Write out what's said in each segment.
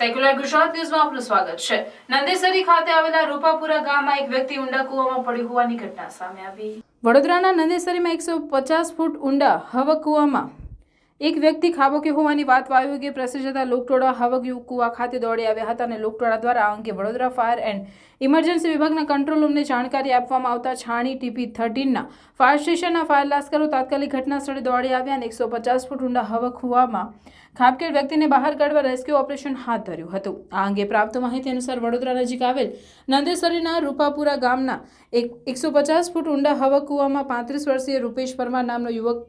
Secular Gujarat ન્યૂઝમાં આપનું સ્વાગત છે। નંદેસરી ખાતે આવેલા રૂપાપુરા ગામમાં એક વ્યક્તિ ઊંડા કૂવામાં પડ્યો હોવાની ઘટના સામે આવી। વડોદરાના નંદેસરીમાં 150 ફૂટ ઊંડા હવક કૂવામાં એક વ્યક્તિ ખાબક્યો હોવાની વાત વાયુવેગે પ્રસરી જતા લોકટોળા હવક કૂવા ખાતે દોડી આવ્યા હતા અને લોકટોળા દ્વારા આ અંગે વડોદરા ફાયર એન્ડ ઇમરજન્સી વિભાગના કંટ્રોલ રૂમને જાણકારી આપવામાં આવતા છાણી ટીપી 13ના ફાયર સ્ટેશનના ફાયર લાશ્કરો તાત્કાલિક ઘટના સ્થળે દોડી આવ્યા અને 150 ફૂટ ઊંડા હવક કૂવામાં ખાબકેલ વ્યક્તિને બહાર કાઢવા રેસ્ક્યુ ઓપરેશન હાથ ધર્યું હતું। આ અંગે પ્રાપ્ત માહિતી અનુસાર વડોદરા નજીક આવેલ નંદેસરીના રૂપાપુરા ગામના 150 ફૂટ ઊંડા હવક કૂવામાં 35 વર્ષીય રૂપેશ પરમાર નામનો યુવક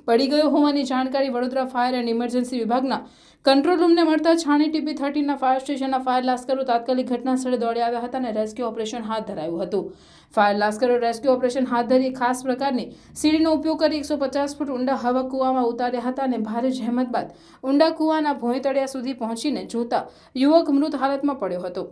પડી ગયો હોવાની જાણકારી વડોદરા ફાયર એન્ડ ઇમરજન્સી વિભાગના કંટ્રોલ રૂમને મળતા છાણી ટીપી 13ના ફાયર સ્ટેશનના ફાયર લાશ્કરો તાત્કાલિક ઘટના સ્થળે દોડી આવ્યા હતા અને રેસ્ક્યુ ઓપરેશન હાથ ધરાયું હતું। ફાયર લાશ્કરો રેસ્ક્યુ ઓપરેશન હાથ ધરી ખાસ પ્રકારની સીડીનો ઉપયોગ કરી 150 ફૂટ ઊંડા હવક કૂવામાં ઉતાર્યા હતા અને ભારે જહેમત બાદ ઊંડા કૂવાના ભોંયતળિયા સુધી પહોંચીને જોતા યુવક મૃત હાલતમાં પડ્યો હતો,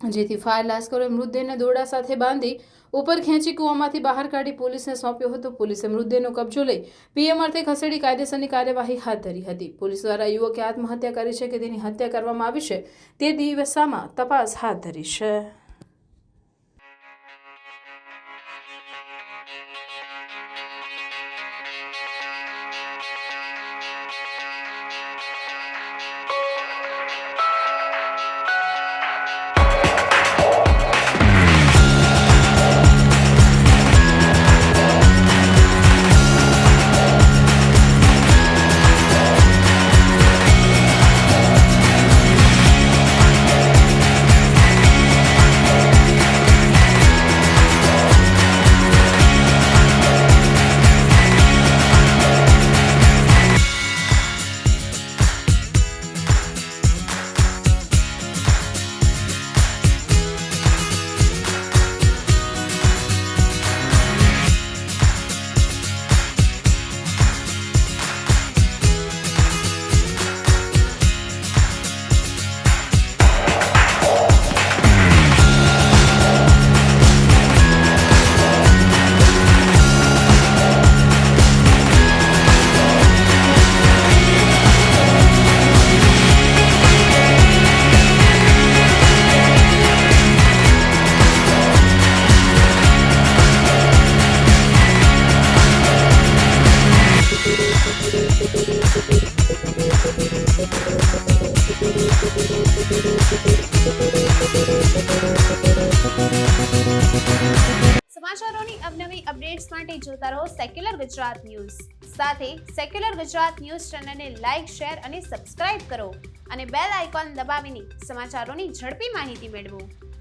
જેથી ફાયર લાશ્કરોએ મૃતદેહને દોરડા સાથે બાંધી ઉપર ખેંચી કૂવામાંથી બહાર કાઢી પોલીસને સોંપ્યો હતો। પોલીસે મૃતદેહનો કબજો લઈ પીએમ અર્થે ખસેડી કાયદેસરની કાર્યવાહી હાથ ધરી હતી। પોલીસ દ્વારા યુવકે આત્મહત્યા કરી છે કે તેની હત્યા કરવામાં આવી છે તે દિશામાં તપાસ હાથ ધરી છે। સમાચારોની અવનવી અપડેટ્સ માટે જોતા રહો સેક્યુલર ગુજરાત ન્યૂઝ। સાથે સેક્યુલર ગુજરાત ન્યૂઝ ચેનલને લાઇક, શેર અને સબસ્ક્રાઇબ કરો અને બેલ આઇકોન દબાવીને સમાચારોની ઝડપી માહિતી મેળવો।